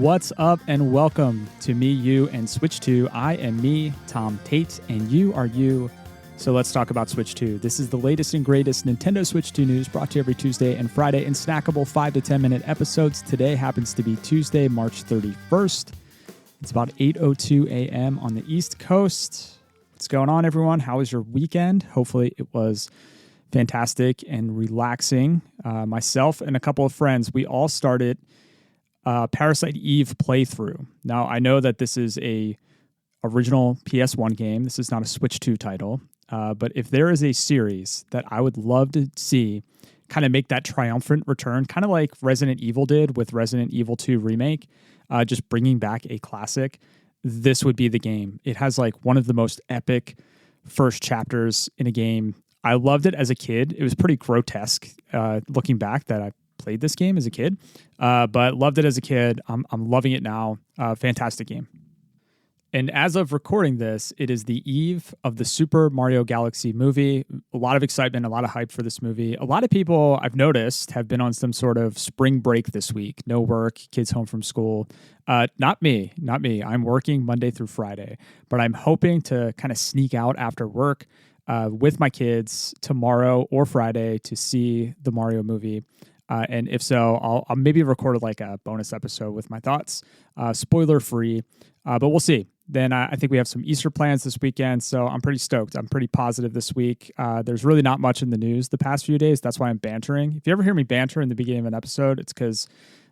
What's up and welcome to Me, You, and Switch 2. I am me, Tom Tate, and you are you. So let's talk about Switch 2. This is the latest and greatest Nintendo Switch 2 news brought to you every Tuesday and Friday in snackable 5 to 10 minute episodes. Today happens to be Tuesday, March 31st. It's about 8:02 a.m. on the East Coast. What's going on, everyone? How was your weekend? Hopefully it was fantastic and relaxing. Myself and a couple of friends, we all started Parasite Eve playthrough. Now, I know that this is a original PS1 game. This is not a Switch 2 title. But if there is a series that I would love to see kind of make that triumphant return, kind of like Resident Evil did with Resident Evil 2 Remake, just bringing back a classic, this would be the game. It has like one of the most epic first chapters in a game. I loved it as a kid. It was pretty grotesque looking back that I played this game as a kid, but loved it as a kid. I'm loving it now. Fantastic game. And as of recording this, it is the eve of the Super Mario Galaxy movie. A lot of excitement, a lot of hype for this movie. A lot of people I've noticed have been on some sort of spring break this week. No work, kids home from school. Not me. I'm working Monday through Friday, but I'm hoping to kind of sneak out after work with my kids tomorrow or Friday to see the Mario movie. And if so, I'll maybe record like a bonus episode with my thoughts, spoiler free, but we'll see. Then I think we have some Easter plans this weekend, so I'm pretty stoked. I'm pretty positive this week. There's really not much in the news the past few days. That's why I'm bantering. If you ever hear me banter in the beginning of an episode, it's because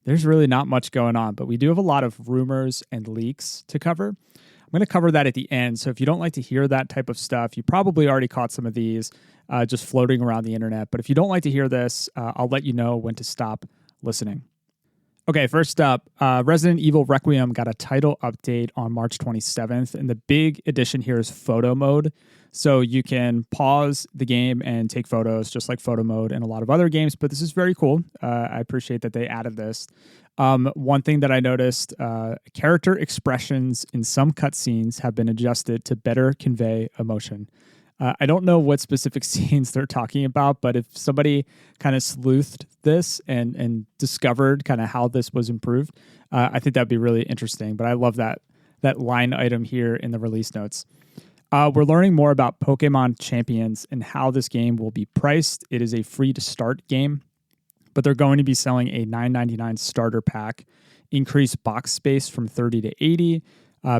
there's really not much going on, but we do have a lot of rumors and leaks to cover. I'm going to cover that at the end, so if you don't like to hear that type of stuff, you probably already caught some of these just floating around the internet. But if you don't like to hear this, I'll let you know when to stop listening. Okay, first up, Resident Evil Requiem got a title update on March 27th, and the big addition here is photo mode. So you can pause the game and take photos, just like photo mode in a lot of other games, but this is very cool. I appreciate that they added this. One thing that I noticed, character expressions in some cutscenes have been adjusted to better convey emotion. I don't know what specific scenes they're talking about, but if somebody kind of sleuthed this and discovered kind of how this was improved, I think that'd be really interesting. But I love that line item here in the release notes. We're learning more about Pokemon Champions and how this game will be priced. It is a free-to-start game, but they're going to be selling a $9.99 starter pack, increase box space from 30 to 80,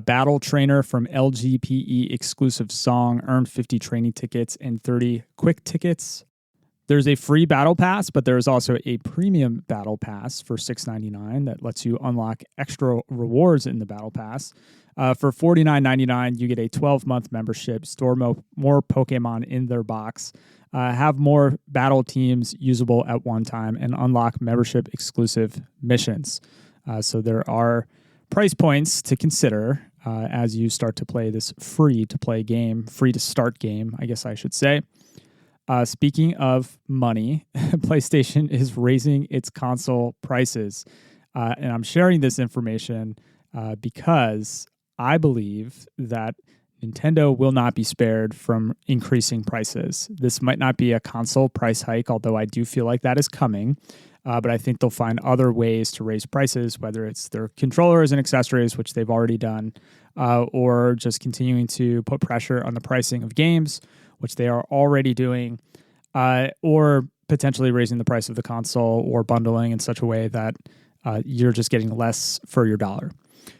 Battle Trainer from LGPE exclusive song, earn 50 training tickets and 30 quick tickets. There's a free battle pass, but there's also a premium battle pass for $6.99 that lets you unlock extra rewards in the battle pass. For $49.99, you get a 12-month membership, store more Pokemon in their box, have more battle teams usable at one time, and unlock membership exclusive missions. So there are price points to consider as you start to play this free-to-play game, free-to-start game, I guess I should say. Speaking of money, PlayStation is raising its console prices. And I'm sharing this information because I believe that Nintendo will not be spared from increasing prices. This might not be a console price hike, although I do feel like that is coming. But I think they'll find other ways to raise prices, whether it's their controllers and accessories, which they've already done, or just continuing to put pressure on the pricing of games, which they are already doing, or potentially raising the price of the console or bundling in such a way that you're just getting less for your dollar.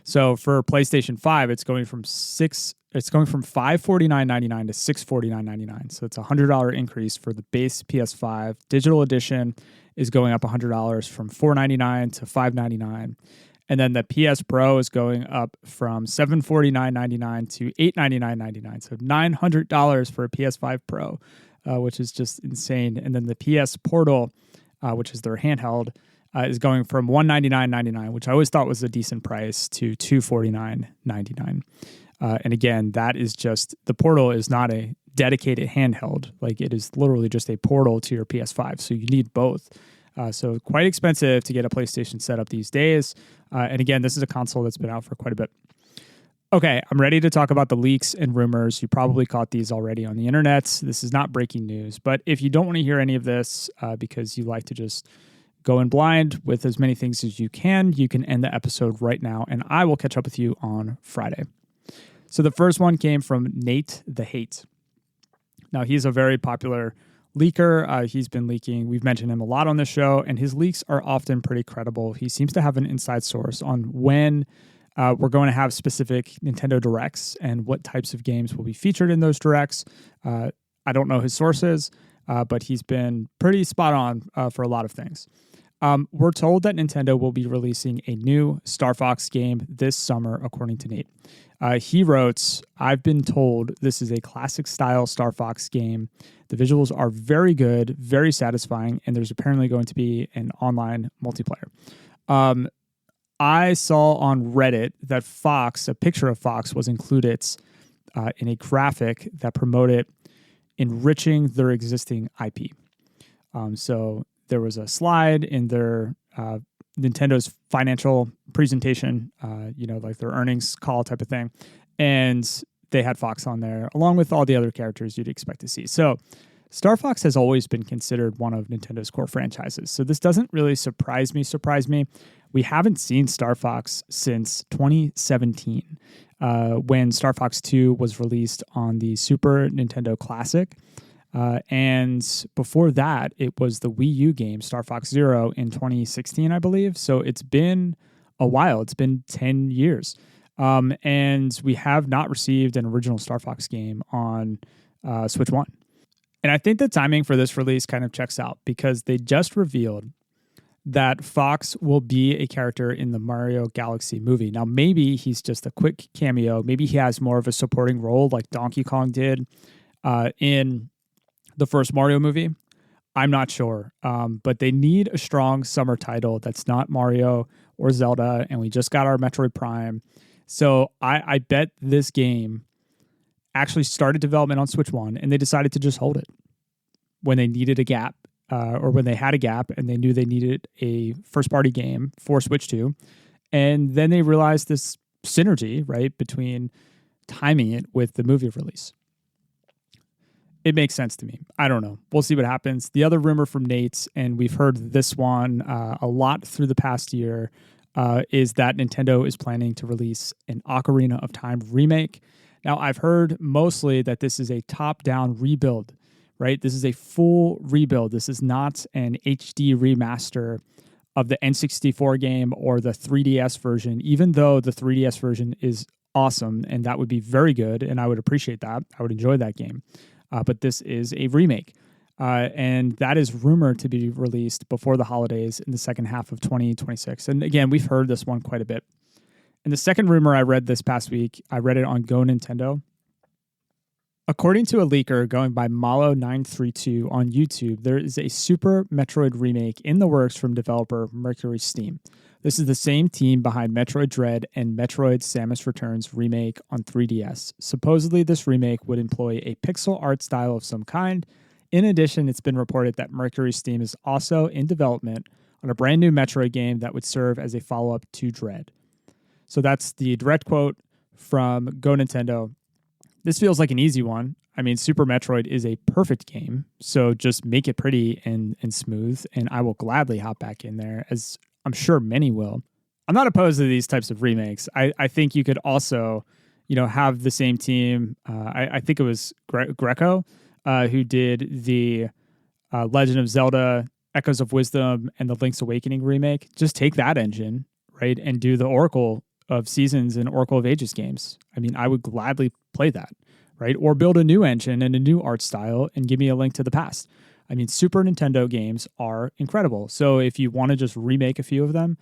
So for PlayStation 5, it's going from $549.99 to $649.99. So it's a $100 increase for the base PS5. Digital edition is going up $100 from $499 to $599. And then the PS Pro is going up from $749.99 to $899.99. So $900 for a PS5 Pro, which is just insane. And then the PS Portal, which is their handheld, is going from $199.99, which I always thought was a decent price, to $249.99. And again, that is just, the Portal is not a dedicated handheld. Like, it is literally just a portal to your PS5. So you need both. So quite expensive to get a PlayStation setup these days. And again, this is a console that's been out for quite a bit. Okay, I'm ready to talk about the leaks and rumors. You probably caught these already on the internet. This is not breaking news. But if you don't want to hear any of this because you like to just go in blind with as many things as you can end the episode right now, and I will catch up with you on Friday. So the first one came from Nate the Hate. Now, he's a very popular leaker. He's been leaking. We've mentioned him a lot on this show, and his leaks are often pretty credible. He seems to have an inside source on when we're going to have specific Nintendo Directs and what types of games will be featured in those Directs. I don't know his sources, but he's been pretty spot on for a lot of things. We're told that Nintendo will be releasing a new Star Fox game this summer, according to Nate. He wrote, "I've been told this is a classic-style Star Fox game. The visuals are very good, very satisfying, and there's apparently going to be an online multiplayer." I saw on Reddit that Fox, a picture of Fox, was included in a graphic that promoted enriching their existing IP. So there was a slide in their Nintendo's financial presentation, like their earnings call type of thing. And they had Fox on there, along with all the other characters you'd expect to see. So Star Fox has always been considered one of Nintendo's core franchises. So this doesn't really surprise me. We haven't seen Star Fox since 2017, when Star Fox 2 was released on the Super Nintendo Classic. And before that, it was the Wii U game, Star Fox Zero, in 2016, I believe. So it's been a while. It's been 10 years. And we have not received an original Star Fox game on Switch 1. And I think the timing for this release kind of checks out because they just revealed that Fox will be a character in the Mario Galaxy movie. Now, maybe he's just a quick cameo. Maybe he has more of a supporting role like Donkey Kong did in the first Mario movie. I'm not sure. But they need a strong summer title that's not Mario or Zelda, and we just got our Metroid Prime. So I bet this game actually started development on Switch 1, and they decided to just hold it when they needed a gap. Or when they had a gap and they knew they needed a first-party game for Switch 2. And then they realized this synergy, right, between timing it with the movie release. It makes sense to me. I don't know. We'll see what happens. The other rumor from Nate, and we've heard this one a lot through the past year, is that Nintendo is planning to release an Ocarina of Time remake. Now, I've heard mostly that this is a top-down rebuild, right? This is a full rebuild. This is not an HD remaster of the N64 game or the 3DS version, even though the 3DS version is awesome and that would be very good and I would appreciate that. I would enjoy that game. But this is a remake. And that is rumored to be released before the holidays in the second half of 2026. And again, we've heard this one quite a bit. And the second rumor I read this past week, I read it on Go Nintendo. According to a leaker going by Malo932 on YouTube, there is a Super Metroid remake in the works from developer Mercury Steam. This is the same team behind Metroid Dread and Metroid Samus Returns remake on 3DS. Supposedly, this remake would employ a pixel art style of some kind. In addition, it's been reported that Mercury Steam is also in development on a brand new Metroid game that would serve as a follow-up to Dread. So that's the direct quote from Go Nintendo. This feels like an easy one. I mean, Super Metroid is a perfect game, so just make it pretty and smooth, and I will gladly hop back in there, as I'm sure many will. I'm not opposed to these types of remakes. I think you could also, have the same team. I think it was Greco who did the Legend of Zelda, Echoes of Wisdom, and the Link's Awakening remake. Just take that engine, right, and do the Oracle of Seasons and Oracle of Ages games. I mean, I would gladly play that, right? Or build a new engine and a new art style and give me a link to the past. I mean, Super Nintendo games are incredible. So if you want to just remake a few of them,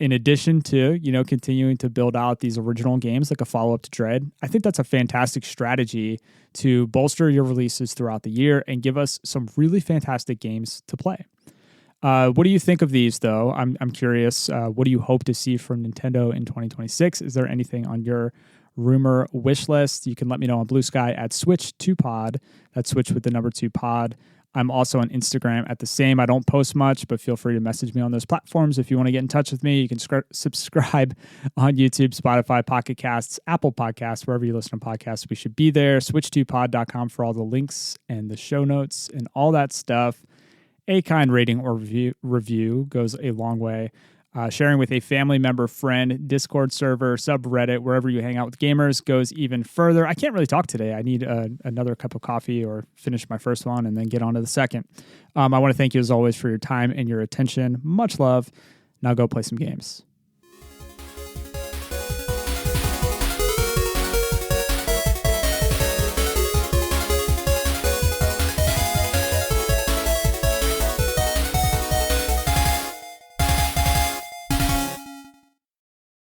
in addition to, continuing to build out these original games like a follow-up to Dread, I think that's a fantastic strategy to bolster your releases throughout the year and give us some really fantastic games to play. What do you think of these, though? I'm curious. What do you hope to see from Nintendo in 2026? Is there anything on your rumor wish list? You can let me know on Blue Sky at Switch2Pod. That's Switch with the number 2 pod. I'm also on Instagram at the same. I don't post much, but feel free to message me on those platforms. If you want to get in touch with me, you can subscribe on YouTube, Spotify, Pocket Casts, Apple Podcasts, wherever you listen to podcasts. We should be there. Switch2pod.com for all the links and the show notes and all that stuff. A kind rating or review goes a long way. Sharing with a family member, friend, Discord server, subreddit, wherever you hang out with gamers goes even further. I can't really talk today. I need another cup of coffee or finish my first one and then get on to the second. I want to thank you as always for your time and your attention. Much love. Now go play some games.